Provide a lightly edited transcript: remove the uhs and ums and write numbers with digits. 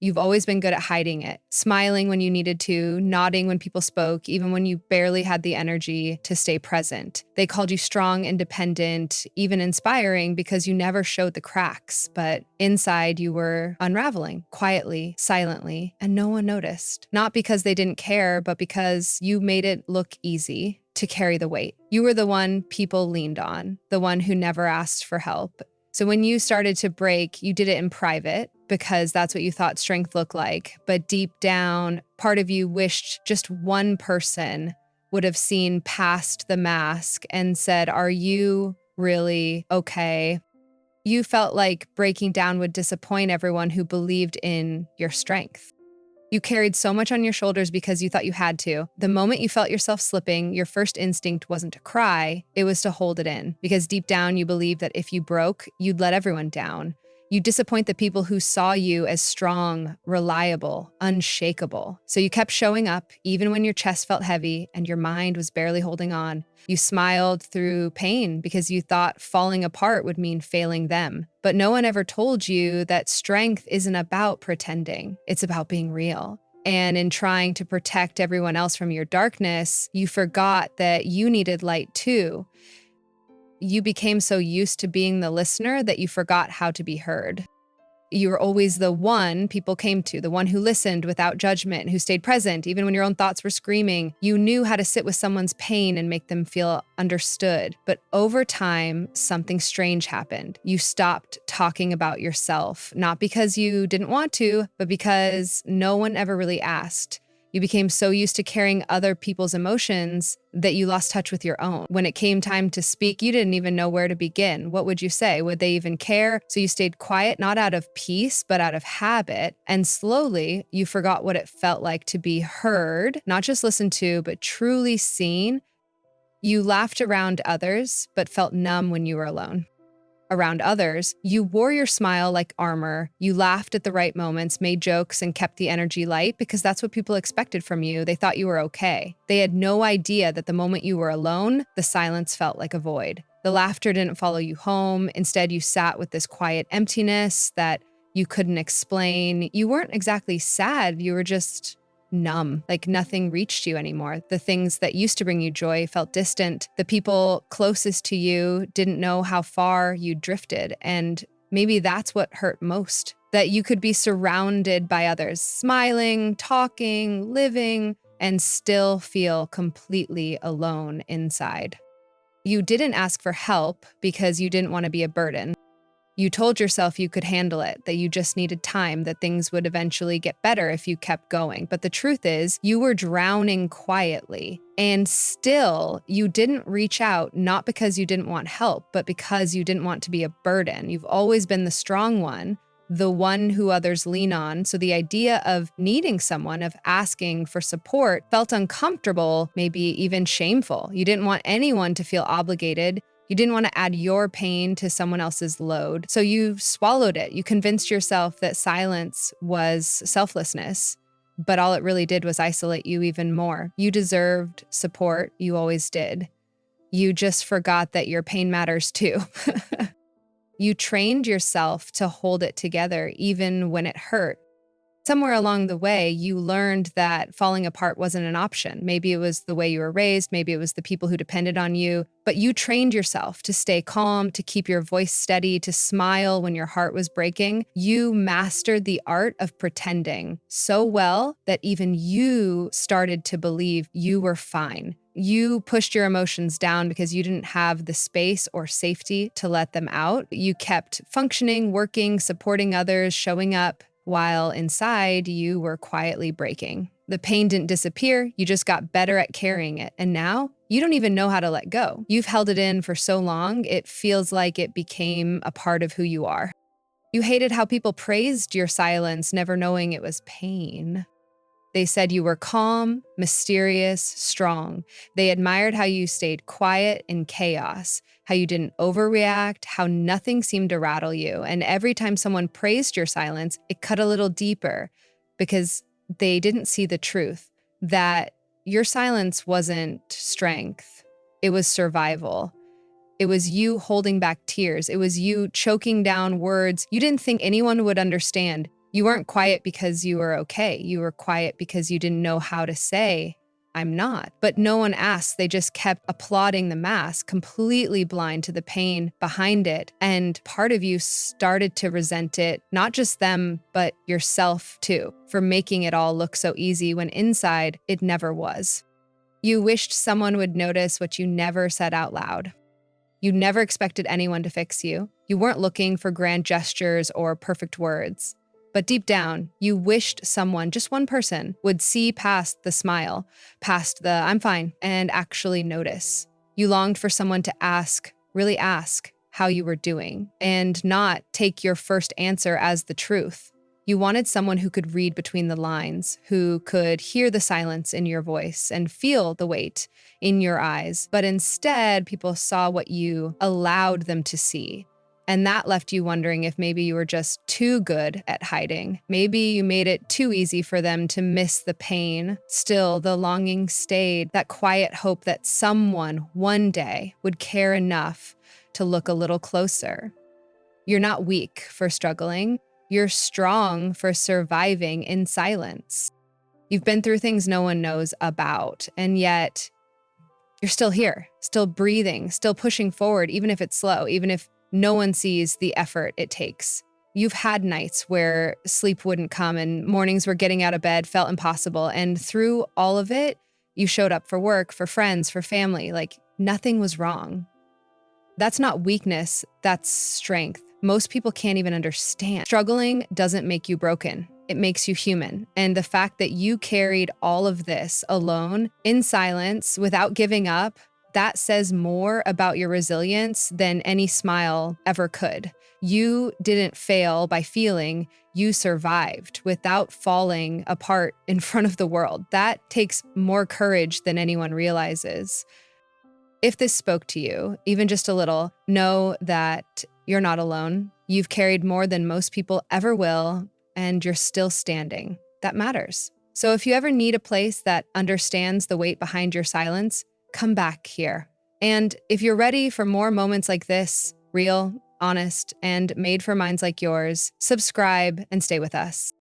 You've always been good at hiding it, smiling when you needed to, nodding when people spoke, even when you barely had the energy to stay present. They called you strong, independent, even inspiring because you never showed the cracks, but inside you were unraveling, quietly, silently, and no one noticed. Not because they didn't care, but because you made it look easy to carry the weight. You were the one people leaned on, the one who never asked for help. So when you started to break, you did it in private because that's what you thought strength looked like. But deep down, part of you wished just one person would have seen past the mask and said, "Are you really okay?" You felt like breaking down would disappoint everyone who believed in your strength. You carried so much on your shoulders because you thought you had to. The moment you felt yourself slipping, your first instinct wasn't to cry, it was to hold it in. Because deep down, you believed that if you broke, you'd let everyone down. You disappoint the people who saw you as strong, reliable, unshakable. So you kept showing up, even when your chest felt heavy and your mind was barely holding on. You smiled through pain because you thought falling apart would mean failing them. But no one ever told you that strength isn't about pretending. It's about being real. And in trying to protect everyone else from your darkness, you forgot that you needed light too. You became so used to being the listener that you forgot how to be heard. You were always the one people came to, the one who listened without judgment, who stayed present even when your own thoughts were screaming. You knew how to sit with someone's pain and make them feel understood. But over time, something strange happened. You stopped talking about yourself, not because you didn't want to, but because no one ever really asked. You became so used to carrying other people's emotions that you lost touch with your own. When it came time to speak, you didn't even know where to begin. What would you say? Would they even care? So you stayed quiet, not out of peace, but out of habit. And slowly, you forgot what it felt like to be heard, not just listened to, but truly seen. You laughed around others, but felt numb when you were alone. Around others, you wore your smile like armor. You laughed at the right moments, made jokes, and kept the energy light because that's what people expected from you. They thought you were okay. They had no idea that the moment you were alone, the silence felt like a void. The laughter didn't follow you home. Instead, you sat with this quiet emptiness that you couldn't explain. You weren't exactly sad. You were just numb, like nothing reached you anymore. The things that used to bring you joy felt distant. The people closest to you didn't know how far you drifted. And maybe that's what hurt most, that you could be surrounded by others, smiling, talking, living, and still feel completely alone inside. You didn't ask for help because you didn't want to be a burden. You told yourself you could handle it, that you just needed time, that things would eventually get better if you kept going. But the truth is, you were drowning quietly. And still, you didn't reach out, not because you didn't want help, but because you didn't want to be a burden. You've always been the strong one, the one who others lean on. So the idea of needing someone, of asking for support, felt uncomfortable, maybe even shameful. You didn't want anyone to feel obligated. You didn't want to add your pain to someone else's load. So you swallowed it. You convinced yourself that silence was selflessness, but all it really did was isolate you even more. You deserved support. You always did. You just forgot that your pain matters too. You trained yourself to hold it together even when it hurt. Somewhere along the way, you learned that falling apart wasn't an option. Maybe it was the way you were raised, maybe it was the people who depended on you, but you trained yourself to stay calm, to keep your voice steady, to smile when your heart was breaking. You mastered the art of pretending so well that even you started to believe you were fine. You pushed your emotions down because you didn't have the space or safety to let them out. You kept functioning, working, supporting others, showing up, while inside you were quietly breaking. The pain didn't disappear, you just got better at carrying it. And now you don't even know how to let go. You've held it in for so long, it feels like it became a part of who you are. You hated how people praised your silence, never knowing it was pain. They said you were calm, mysterious, strong. They admired how you stayed quiet in chaos, how you didn't overreact, how nothing seemed to rattle you. And every time someone praised your silence, it cut a little deeper because they didn't see the truth, that your silence wasn't strength, it was survival. It was you holding back tears. It was you choking down words you didn't think anyone would understand. You weren't quiet because you were okay. You were quiet because you didn't know how to say, I'm not. But no one asked. They just kept applauding the mask, completely blind to the pain behind it. And part of you started to resent it, not just them, but yourself too, for making it all look so easy when inside it never was. You wished someone would notice what you never said out loud. You never expected anyone to fix you. You weren't looking for grand gestures or perfect words. But deep down, you wished someone, just one person, would see past the smile, past the I'm fine, and actually notice. You longed for someone to ask, really ask, how you were doing, and not take your first answer as the truth. You wanted someone who could read between the lines, who could hear the silence in your voice and feel the weight in your eyes. But instead, people saw what you allowed them to see. And that left you wondering if maybe you were just too good at hiding. Maybe you made it too easy for them to miss the pain. Still, the longing stayed, that quiet hope that someone one day would care enough to look a little closer. You're not weak for struggling. You're strong for surviving in silence. You've been through things no one knows about, and yet you're still here, still breathing, still pushing forward, even if it's slow, even if no one sees the effort it takes. You've had nights where sleep wouldn't come and mornings where getting out of bed felt impossible. And through all of it, you showed up for work, for friends, for family, like nothing was wrong. That's not weakness, that's strength. Most people can't even understand. Struggling doesn't make you broken. It makes you human. And the fact that you carried all of this alone, in silence, without giving up, that says more about your resilience than any smile ever could. You didn't fail by feeling, you survived without falling apart in front of the world. That takes more courage than anyone realizes. If this spoke to you, even just a little, know that you're not alone. You've carried more than most people ever will, and you're still standing. That matters. So if you ever need a place that understands the weight behind your silence, come back here. And if you're ready for more moments like this, real, honest, and made for minds like yours, subscribe and stay with us.